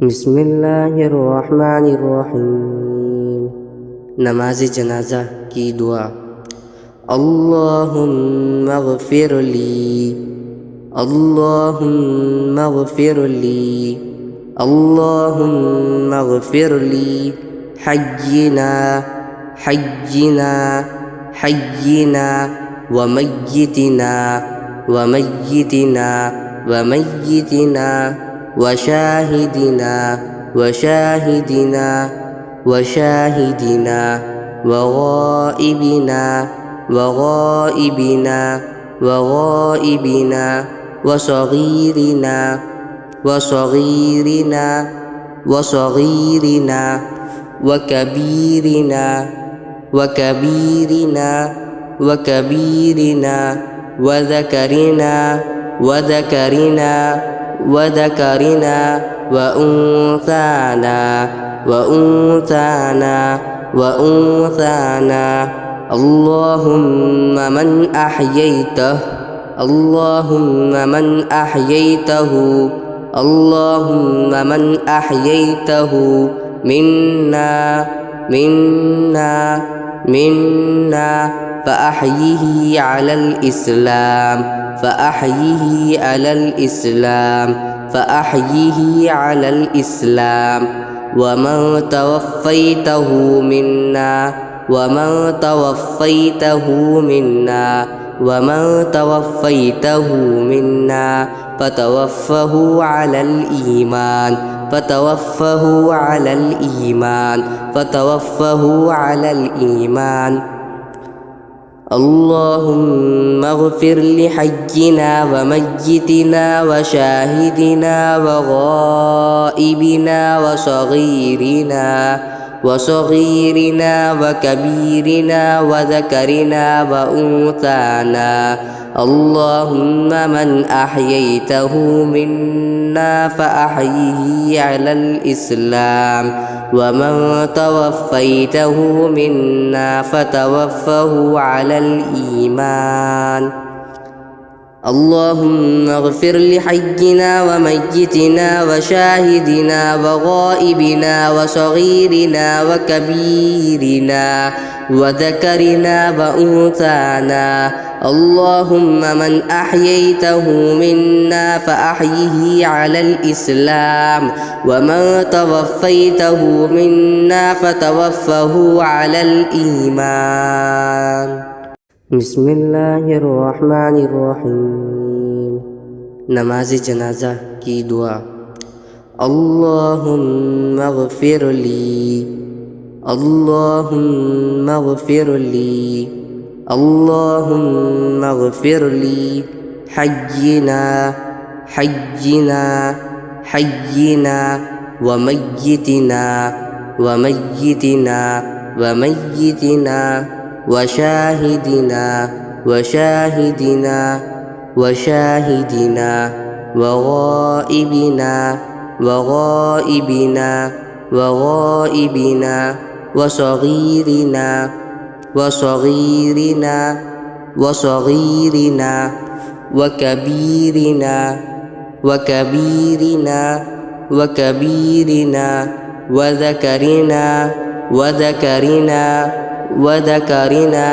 بسم الله الرحمن الرحيم नमाज जनाजा की दुआ। अल्लाहुम्मा ग़फ़िर ली, अल्लाहुम्मा ग़फ़िर ली, अल्लाहुम्मा ग़फ़िर ली हय्यिना हय्यिना हय्यिना व मय्यितिना व मय्यितिना व मय्यितिना व शाहिदिना व शाहिदिना व शाहिदिना व गाइबिना व गाइबिना व गाइबिना व सगीरिना व सगीरिना व सगीरिना व कबीरिना व कबीरिना व कबीरिना व ज़करिना व ज़करिना व ज़करिना व उन्साना व उन्साना व उन्साना। अल्लाहुम्मा मन अह्यैतहु, अल्लाहुम्मा मन अह्यैतहु, अल्लाहुम्मा मन अह्यैतहु मिन्ना मिन्ना मिन्ना फ़अह्यिही अलल इस्लाम फ़अह्यिही अलल इस्लाम फ़अह्यिही अलल इस्लाम। वमन तवफ़्फ़ैतहु मिन्ना वमन तवफ़्फ़ैतहु मिन्ना वमन तवफ़्फ़ैतहु मिन्ना फ़तवफ़्फ़हु अलल ईमान फ़तवफ़्फ़हु अलल ईमान फ़तवफ़्फ़हु अलल ईमान। अल्लाहुम्मा ग़फ़िर लिहय्यिना व मय्यितिना व शाहिदिना व गाइबिना व सगीरिना व सगीरिना व कबीरिना व ज़करिना व उन्साना। अल्लाहुम्मा मन अह्यैतहु मिन्ना फ़अह्यिही अलल इस्लाम व मन तवफ़्फ़ैतहु मिन्ना फ़तवफ़्फ़हु अलल ईमान। अल्लाहुम्मा ग़फ़िर लिहय्यिना व मय्यितिना व शाहिदिना व गाइबिना व सगीरिना व कबीरिना व ज़करिना व उन्साना। अल्लाहुम्मा मन अह्यैतहु मिन्ना फ़अह्यिही अलल इस्लाम व मन तवफ़्फ़ैतहु मिन्ना फ़तवफ़्फ़हु अलल ईमान। बिस्मिल्लाहिर रहमानिर रहीम नमाज जनाजा की दुआ। अल्लाहुम्मा ग़फ़िर ली, अल्लाहुम्मा ग़फ़िर ली, अल्लाहुम्मा ग़फ़िर ली हय्यिना हय्यिना हय्यिना व मय्यितिना व मय्यितिना व मय्यितिना व शाहिदिना व शाहिदिना व शाहिदिना व गाइबिना व गाइबिना व गाइबिना व सगीरिना व सगीरिना व सगीरिना व कबीरिना व कबीरिना व कबीरिना व ज़करिना व ज़करिना व ज़करिना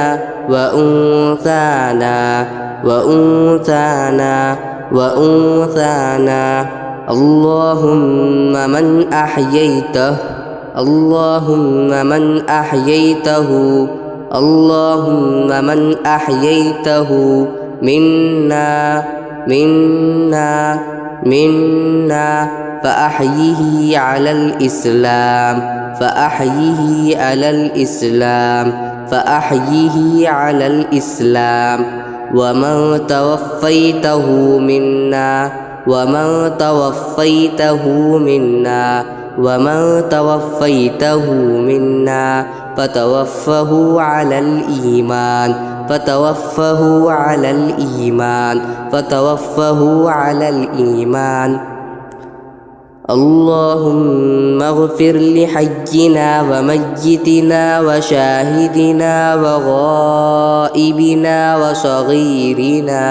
व उन्साना व उन्साना व उन्साना। अल्लाहुम्मा मन अह्यैतहु, अल्लाहुम्मा मन अह्यैतहु, अल्लाहुम्मा मन अह्यैतहु मिन्ना मिन्ना मिन्ना फ़अह्यिही अलल इस्लाम फ़अह्यिही अलल इस्लाम फ़अह्यिही अलल इस्लाम। वमन तवफ़्फ़ैतहु मिन्ना वमन तवफ़्फ़ैतहु मिन्ना वमन तवफ़्फ़ैतहु मिन्ना फ़तवफ़्फ़हु अलल ईमान फ़तवफ़्फ़हु अलल ईमान फ़तवफ़्फ़हु अलल ईमान। अल्लाहुम्मा ग़फ़िर लिहय्यिना व मय्यितिना व शाहिदिना व गाइबिना व सगीरिना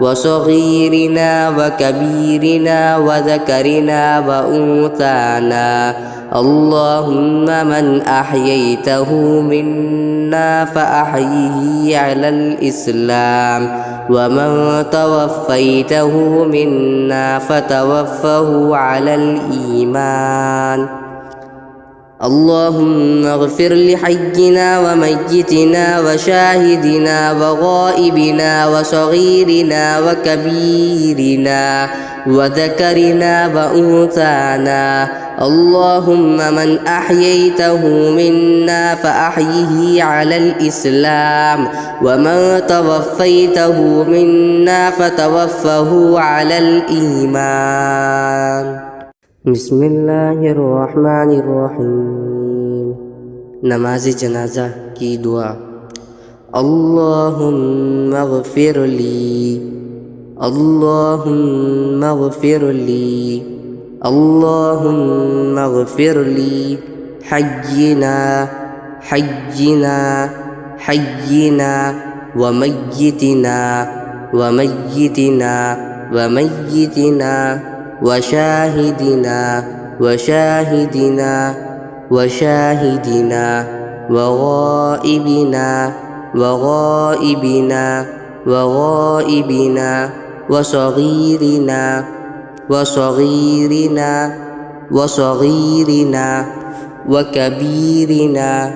وصغيرنا وكبيرنا وذكرنا وأنثانا اللهم من أحييته منا فأحيه على الإسلام ومن توفيته منا فتوفه على الإيمان اللهم اغفر لحينا وميتنا وشاهدنا وغائبنا وصغيرنا وكبيرنا وذكرنا وأنثانا اللهم من أحييته منا فأحيه على الإسلام ومن توفيته منا فتوفه على الإيمان بسم الله الرحمن الرحيم नमाज जनाजा की दुआ اللهم اغفر لي اللهم اغفر لي اللهم اغفر لي حينا حينا حينا وميتنا وميتنا وميتنا وشاهدنا وشاهدنا وشاهدنا وغائبنا وغائبنا وغائبنا وصغيرنا وصغيرنا وصغيرنا وكبيرنا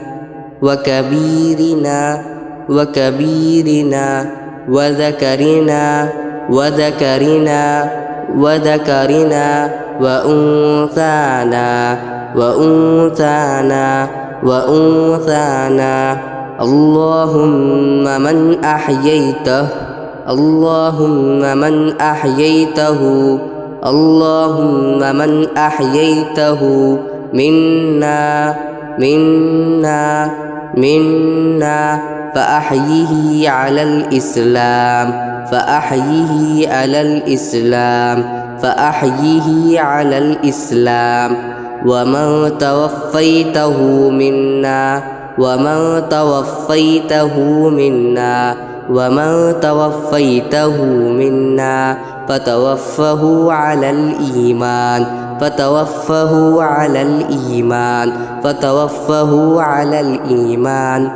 وكبيرنا وكبيرنا وذكرنا وذكرنا وذكرنا وأنثانا وأنثانا وأنثانا اللهم من أحييته اللهم من أحييته اللهم من أحييته منا منا منا فأحيه على الإسلام فأحيه على الإسلام فأحيه على الإسلام ومن توفيته منا ومن توفيته منا ومن توفيته منا فتوفه على الإيمان فتوفه على الإيمان فتوفه على الإيمان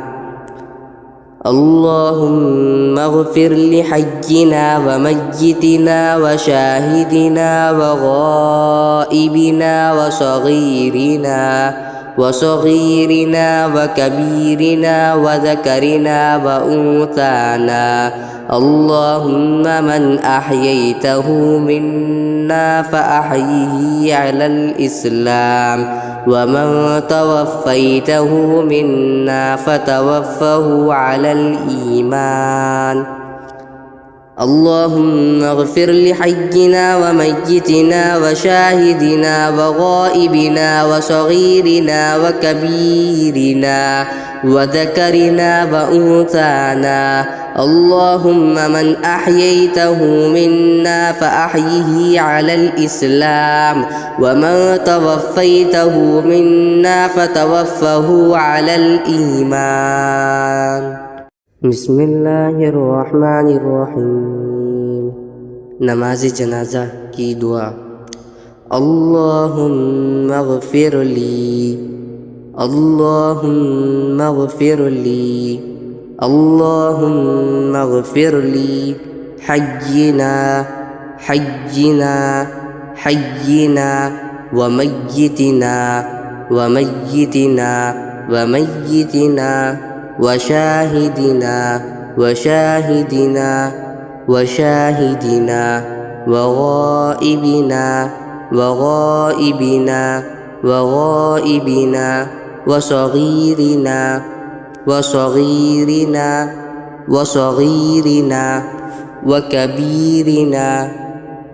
اللهم اغفر لحينا وميتنا وشاهدنا وغائبنا وصغيرنا وصغيرنا وكبيرنا وذكرنا وأنثانا اللهم من أحييته منا فأحيه على الإسلام ومن توفيته منا فتوفه على الإيمان اللهم اغفر لحينا وميتنا وشاهدنا وغائبنا وصغيرنا وكبيرنا وذكرنا وأنثانا اللهم من أحييته منا فأحيه على الإسلام ومن توفيته منا فتوفه على الإيمان بسم الله الرحمن الرحيم नमाज जनाजा की दुआ اللهم اغفر لي اللهم اغفر لي اللهم اغفر لي حينا حينا حينا وميتنا وميتنا وميتنا وشاهدنا وشاهدنا وشاهدنا وغائبنا وغائبنا وغائبنا وصغيرنا وصغيرنا وصغيرنا وكبيرنا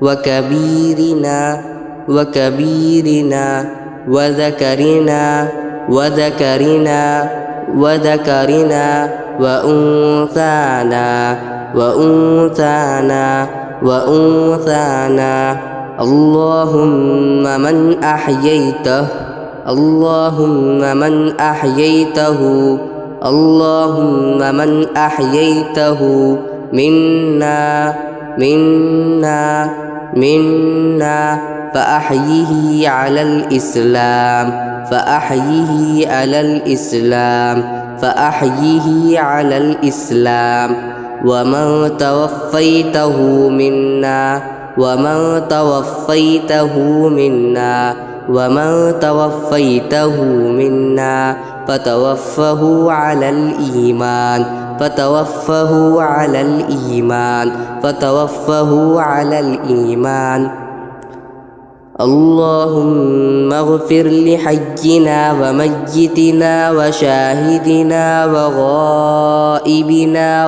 وكبيرنا وكبيرنا وذكرنا وذكرنا وذكرنا وأنثانا وأنثانا وأنثانا اللهم من أحييته اللهم من أحييته اللهم من أحييته منا منا فأحيه على الإسلام فأحيه على الإسلام ومن توفيته منا فتوفه على الإيمان اللهم اغفر لحينا وميتنا وشاهدنا وغائبنا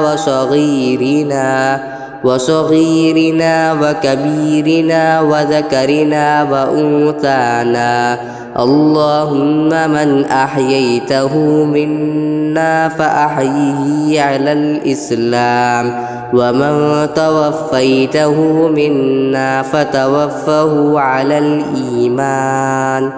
وصغيرنا وكبيرنا وذكرنا وأنثانا اللهم من أحييته منا فأحيه على الإسلام ومن توفيته منا فتوفه على الإيمان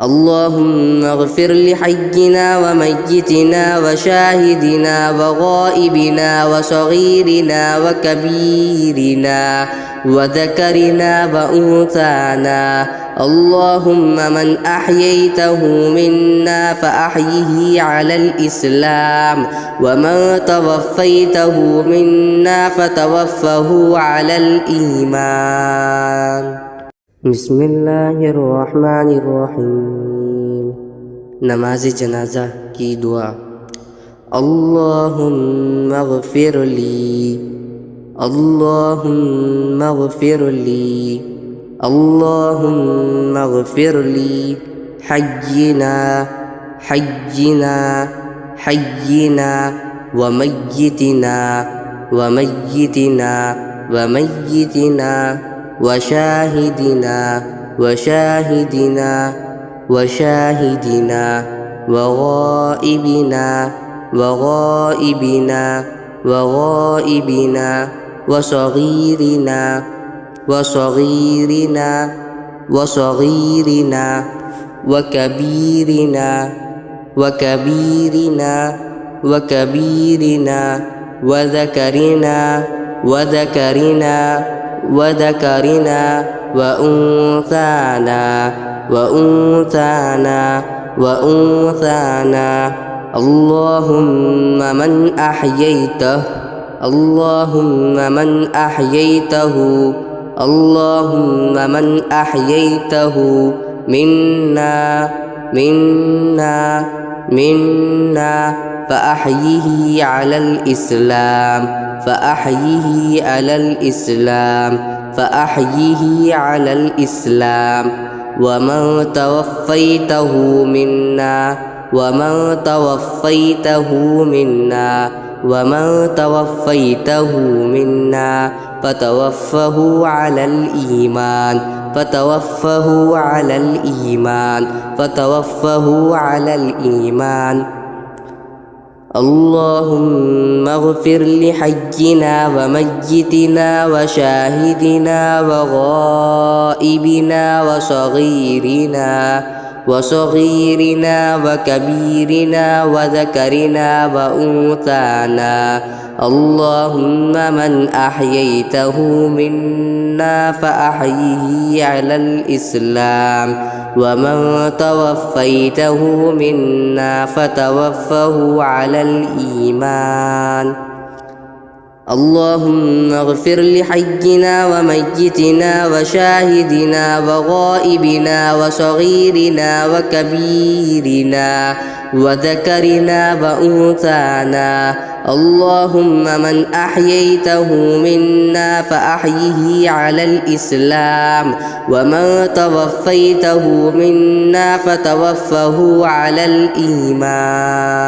اللهم اغفر لحينا وميتنا وشاهدنا وغائبنا وصغيرنا وكبيرنا وذكرنا وأنثانا اللهم من أحييته منا فأحيه على الإسلام ومن توفيته منا فتوفه على الإيمان بسم الله الرحمن الرحيم نماز جنازہ کی دعا اللهم اغفر لي اللهم اغفر لي اللهم اغفر لي حينا وميتنا وشاهدنا وغائبنا وصغيرنا وكبيرنا وذكرنا وأنثانا اللهم من أحييته منا فأحيه على الإسلام ومن توفيته منا فتوفه على الإيمان اللهم اغفر لحينا وميتنا وشاهدنا وغائبنا وصغيرنا وكبيرنا وذكرنا وأنثانا اللهم من أحييته منا فأحيه على الإسلام ومن توفيته منا فتوفه على الإيمان اللهم اغفر لحينا وميتنا وشاهدنا وغائبنا وصغيرنا وكبيرنا وذكرنا وأنثانا اللهم من أحييته منا فأحيه على الإسلام ومن توفيته منا فتوفه على الإيمان